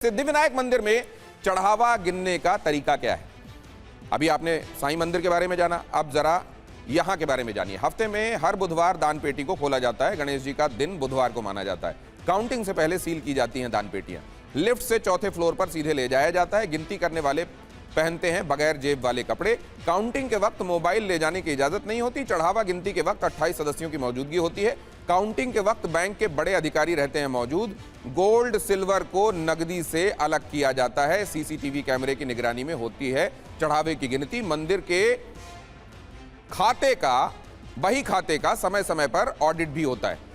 सिद्धिविनायक मंदिर में चढ़ावा गिनने का तरीका क्या है? अभी आपने साईं मंदिर के बारे में जाना, अब जरा यहां के बारे में जानिए। हफ्ते में हर बुधवार दान पेटी को खोला जाता है। गणेश जी का दिन बुधवार को माना जाता है। काउंटिंग से पहले सील की जाती हैं दान पेटियां। लिफ्ट से चौथे फ्लोर पर सीधे ले जाया जाता है। गिनती करने वाले पहनते हैं बगैर जेब वाले कपड़े। काउंटिंग के वक्त मोबाइल ले जाने की इजाजत नहीं होती। चढ़ावा गिनती के वक्त 28 सदस्यों की मौजूदगी होती है। काउंटिंग के वक्त बैंक के बड़े अधिकारी रहते हैं मौजूद। गोल्ड सिल्वर को नकदी से अलग किया जाता है। सीसीटीवी कैमरे की निगरानी में होती है चढ़ावे की गिनती। मंदिर के खाते का, बही खाते का समय समय पर ऑडिट भी होता है।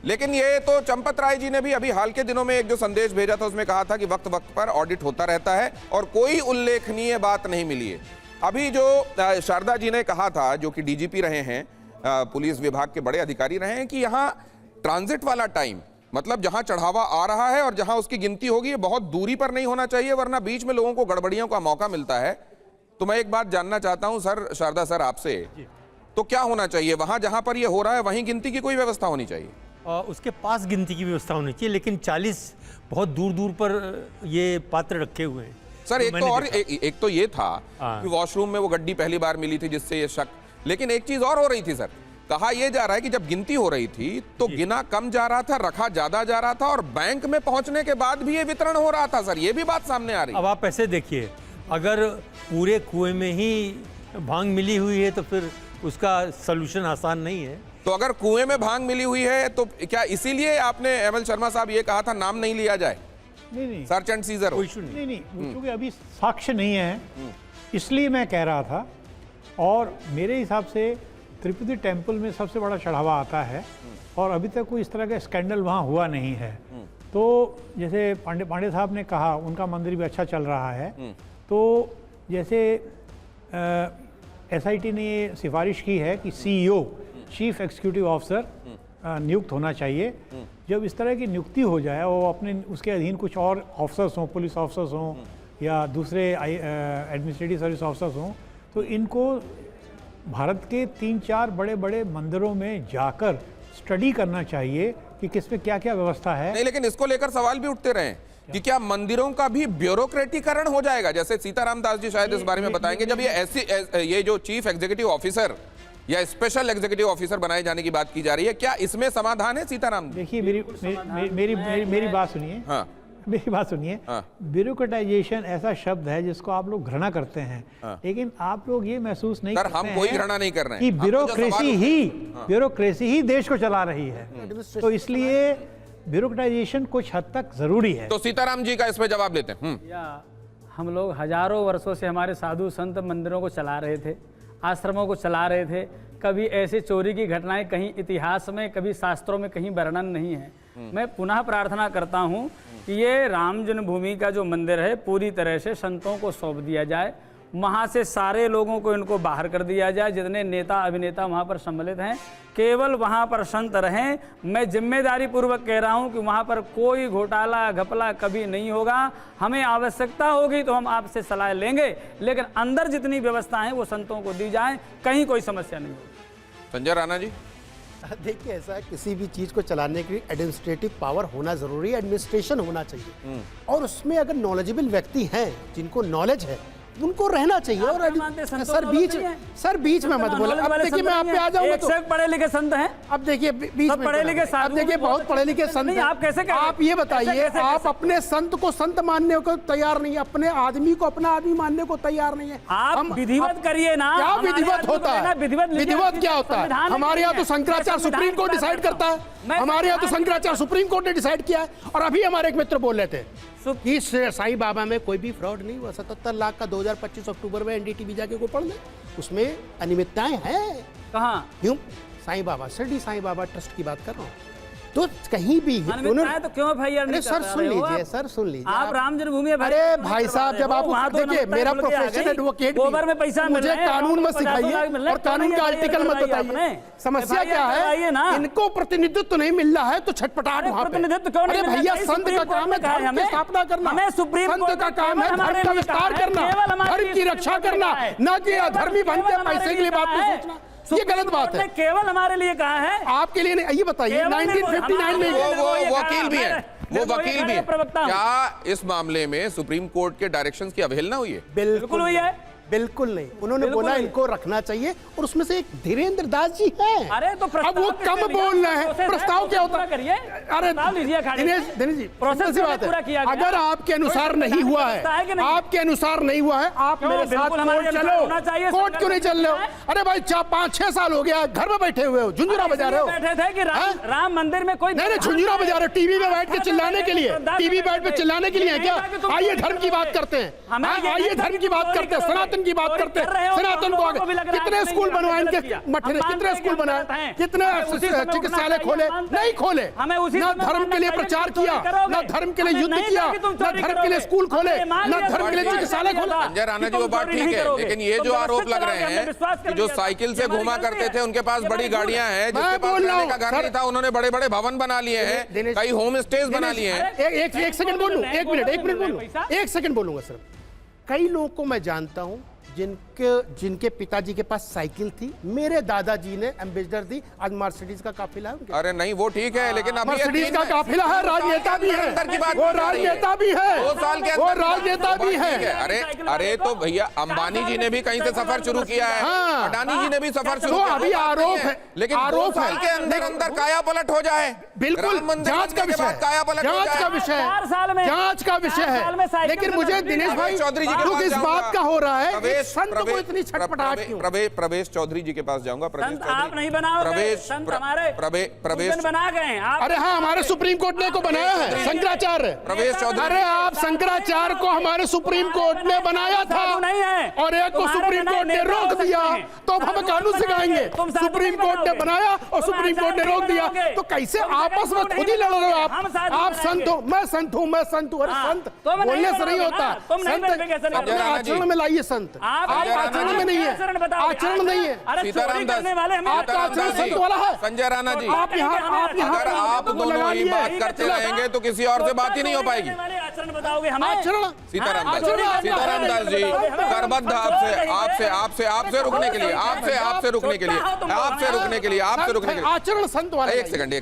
लेकिन ये तो चंपत राय जी ने भी अभी हाल के दिनों में एक जो संदेश भेजा था उसमें कहा था कि वक्त वक्त पर ऑडिट होता रहता है और कोई उल्लेखनीय बात नहीं मिली है। अभी जो शारदा जी ने कहा था, जो कि डीजीपी रहे हैं, पुलिस विभाग के बड़े अधिकारी रहे हैं, कि यहाँ ट्रांजिट वाला टाइम, मतलब जहां चढ़ावा आ रहा है और जहां उसकी गिनती होगी, ये बहुत दूरी पर नहीं होना चाहिए, वरना बीच में लोगों को गड़बड़ियों का मौका मिलता है। तो मैं एक बात जानना चाहता हूं सर, शारदा सर, आपसे, तो क्या होना चाहिए वहां जहां पर ये हो रहा है वहीं गिनती की कोई व्यवस्था होनी चाहिए? उसके पास गिनती की व्यवस्था होनी चाहिए, लेकिन 40 बहुत दूर दूर पर ये पात्र रखे हुए हैं सर। एक तो और एक तो ये था कि वॉशरूम में वो गड्डी पहली बार मिली थी जिससे ये शक, लेकिन एक चीज और हो रही थी सर। कहा यह जा रहा है कि जब गिनती हो रही थी तो गिना कम जा रहा था, रखा ज्यादा जा रहा था, और बैंक में पहुंचने के बाद भी ये वितरण हो रहा था सर। ये भी बात सामने आ रही है। अब आप ऐसे देखिए, अगर पूरे कुएं में ही भांग मिली हुई है तो फिर उसका सलूशन आसान नहीं है। तो अगर कुएं में भांग मिली हुई है तो क्या इसीलिए आपने एमएल शर्मा साहब ये कहा था नाम नहीं लिया जाए? नहीं, सर्च एंड सीजर हो? नहीं, क्योंकि अभी साक्ष्य नहीं है, इसलिए मैं कह रहा था। और मेरे हिसाब से तिरुपति टेम्पल में सबसे बड़ा चढ़ावा आता है और अभी तक कोई इस तरह का स्कैंडल वहाँ हुआ नहीं है। तो जैसे पांडे साहब ने कहा, उनका मंदिर भी अच्छा चल रहा है। तो जैसे एसआईटी ने ये सिफारिश की है कि सीईओ, चीफ एग्जीक्यूटिव ऑफिसर, नियुक्त होना चाहिए। जब इस तरह की नियुक्ति हो जाए और अपने उसके अधीन कुछ और ऑफिसर्स हों, पुलिस ऑफिसर्स हों या दूसरे एडमिनिस्ट्रेटिव सर्विस ऑफिसर्स हों, तो इनको भारत के 3-4 बड़े बड़े मंदिरों में जाकर स्टडी करना चाहिए कि किसमें क्या क्या व्यवस्था है। नहीं, लेकिन इसको लेकर सवाल भी उठते रहे कि क्या मंदिरों का भी ब्यूरोक्रेटिकरण हो जाएगा? जैसे सीताराम दास जी शायद इस बारे में बताएंगे। जब ये जो चीफ एग्जीक्यूटिव ऑफिसर या स्पेशल एग्जीक्यूटिव ऑफिसर बनाए जाने की बात की जा रही है, क्या इसमें समाधान है सीताराम? देखिए, मेरी बात सुनिए। हाँ, मेरी बात सुनिए। ब्यूरोक्रेटाइजेशन ऐसा शब्द है जिसको आप लोग घृणा करते हैं, लेकिन आप लोग ये महसूस नहीं करते हैं। हम कोई घृणा नहीं कर रहे हैं कि ब्यूरोक्रेसी ही देश को चला रही है। तो इसलिए ब्यूरोक्रेटाइजेशन कुछ हद तक जरूरी है। तो सीताराम जी का इस पे जवाब लेते हैं। हम लोग हजारों वर्षों से हमारे साधु संत मंदिरों को चला रहे थे, आश्रमों को चला रहे थे। कभी ऐसी चोरी की घटनाएं कहीं इतिहास में, कभी शास्त्रों में कहीं वर्णन नहीं है। मैं पुनः प्रार्थना करता हूं कि ये राम जन्मभूमि का जो मंदिर है पूरी तरह से संतों को सौंप दिया जाए। वहाँ से सारे लोगों को इनको बाहर कर दिया जाए, जितने नेता अभिनेता वहाँ पर सम्मिलित हैं, केवल वहाँ पर संत रहें। मैं जिम्मेदारी पूर्वक कह रहा हूँ कि वहाँ पर कोई घोटाला घपला कभी नहीं होगा। हमें आवश्यकता होगी तो हम आपसे सलाह लेंगे, लेकिन अंदर जितनी व्यवस्था है वो संतों को दी जाए, कहीं कोई समस्या नहीं होगी। संजय राणा जी, देखिए, ऐसा है, किसी भी चीज़ को चलाने के लिए एडमिनिस्ट्रेटिव पावर होना जरूरी है, एडमिनिस्ट्रेशन होना चाहिए। और उसमें अगर नॉलेजेबल व्यक्ति हैं, जिनको नॉलेज है, उनको रहना चाहिए। और सर बीच में मत बोलो। अब देखिए, मैं आप पे आ जाऊंगा तो पढ़े लिखे संत हैं। अब देखिए, बीच में पढ़े लिखे, अब देखिए, बहुत पढ़े लिखे संत हैं। आप कैसे, आप ये बताइए, आप अपने संत को संत मानने को तैयार नहीं है, अपने आदमी को अपना आदमी मानने को तैयार नहीं है। आप विधिवत करिए ना। क्या विधिवत होता है? विधिवत क्या होता है? हमारे यहाँ तो शंकराचार्य सुप्रीम कोर्ट डिसाइड करता है। हमारे यहाँ तो शंकराचार्य सुप्रीम कोर्ट ने डिसाइड किया है। और अभी हमारे एक मित्र बोल रहे थे कि साईं बाबा में कोई भी फ्रॉड नहीं हुआ। 77 लाख का 2025 अक्टूबर में एनडीटीवी जाके को पढ़ ले, उसमें अनियमितताएं हैं। कहाँ? क्यों? साईं बाबा, शिरडी साईं बाबा ट्रस्ट की बात कर रहा हूँ। तो कहीं भी तो क्यों भाई? अरे सर सुन लीजिए, सर सुन लीजिए। आप राम जन्मभूमि, अरे भाई साहब, जब आप देखिए, मेरा प्रोफेशन एडवोकेट, गोबर में पैसा मुझे कानून मत सिखाइए और कानून का आर्टिकल मत बताइए। समस्या क्या है? इनको प्रतिनिधित्व नहीं मिल रहा है तो छटपटाहट वहाँ पे। अरे भैया, संत का काम है धर्म की स्थापना करना, संत का काम है धर्म का विस्तार करना, धर्म की रक्षा करना, न कि अधर्मी बन के पैसे के लिए बात नहीं सोचना। ये गलत बात है। केवल हमारे लिए कहा है, आपके लिए नहीं। ये बताइए, 1959 में वो वकील भी है। वो वकील भी है। प्रवक्ता हूं। क्या इस मामले में सुप्रीम कोर्ट के डायरेक्शंस की अवहेलना हुई है? बिल्कुल हुई है। बिल्कुल नहीं, उन्होंने बिल्कुल बोला नहीं। इनको रखना चाहिए और उसमें से एक धीरेन्द्र दास जी हैं। अरे तो अब वो कम बोल रहे हैं, प्रस्ताव क्या होता है? करिए, अरे लीजिए दिनेश जी, प्रोसेस सी बात पूरा किया है, गया। अगर आपके अनुसार नहीं हुआ है, आपके अनुसार नहीं हुआ है, आप क्यों? मेरे साथ बिल्कुल हमारे कोर्ट अनुसार होना चाहिए, चलो। कोर्ट क्यों नहीं चल रहे हो? है। अरे भाई 5-6 साल हो गया, घर में बैठे हुए हो, झुंझुरा बजा रहे हो। बैठे थे कि राम मंदिर में कोई नहीं, झुंझुरा बजा रहे हो, टीवी में बैठ के चिल्लाने के लिए, टीवी बैठ के चिल्लाने के लिए है क्या? आइए धर्म की बात करते हैं, आइए धर्म की बात करते हैं, सनातन की बात करते हैं, सनातन को आगे कितने स्कूल बनवाए इनके मठे ने, कितने स्कूल बनाए, कितने चिकित्सालय खोले? नहीं खोले। ना धर्म के लिए प्रचार किया, ना धर्म के लिए युद्ध किया, ना धर्म के लिए स्कूल खोले, ना धर्म के लिए चिकित्सालय खोले। संजय राणा जी वो बात ठीक है, लेकिन ये जो आरोप लग रहे हैं कि जो साइकिल से घुमा करते थे उनके पास बड़ी गाड़ियां हैं, जिसके पास रहने का घर नहीं था, उन्होंने बड़े बड़े भवन बना लिए हैं, कई होम स्टेज बना लिए हैं। एक सेकंड बोलूं, एक मिनट बोलूं, एक सेकंड बोलूंगा सिर्फ। कई लोगों को मैं जानता हूं जिनके पिताजी के पास साइकिल थी, मेरे दादाजी ने एम्बेसडर दी, आज मर्सिडीज का काफिला है उनके। अरे नहीं वो ठीक है, लेकिन अभी मर्सिडीज का काफिला है, राजनेता भी है, वो राजनेता भी है, 2 साल के वो राजनेता भी है। अरे तो भैया अंबानी जी ने भी कहीं से सफर शुरू किया है, हाँ। अडानी जी ने भी सफर शुरू तो किया, अभी आरोप है, लेकिन 2 साल के अंदर अंदर काया पलट हो जाए, बिल्कुल जांच का विषय है, जांच का विषय है, 4 साल में, जांच का विषय 4 साल में है। साइकिल लेकिन से मुझे तस्वीर दिनेश भाई चौधरी जी के दुख पास इस जाऊंगा। बात का हो रहा है, प्रवेश संत को इतनी छटपटाहट क्यों? प्रवेश चौधरी जी के पास जाऊंगा। संत आप नहीं बनाओगे, संत हमारे प्रवेश बना गए हैं आप। अरे हाँ, हमारे सुप्रीम कोर्ट ने को बनाया है, शंकराचार्य। प्रवेश चौधरी, अरे आप शंकराचार्य को हमारे सुप्रीम कोर्ट ने बनाया था, नहीं है, और एक को सुप्रीम कोर्ट ने रोक दिया, तो अब हम कानून सिखाएंगे। सुप्रीम कोर्ट ने बनाया और सुप्रीम कोर्ट ने रोक दिया, तो कैसे आपस में खुद ही लड़ रहे हो आप संत हो, मैं संत हूँ, मैं संत हूँ। अरे संत बोलने से नहीं होता, संत अपने आचरण में लाइए। संत आप आचरण में नहीं है, आचरण नहीं है। सीताराम दास, आपका आचरण संत वाला है। संजय राणा जी, आप यहाँ अगर आप दोनों ही बात करते रहेंगे तो किसी और से बात ही नहीं हो पाएगी। आचरण बताओगे हमें? सीताराम दास जी, करबद्ध आपसे रुकने के लिए, आपसे रुकने के लिए, आचरण संत वाला। एक सेकंड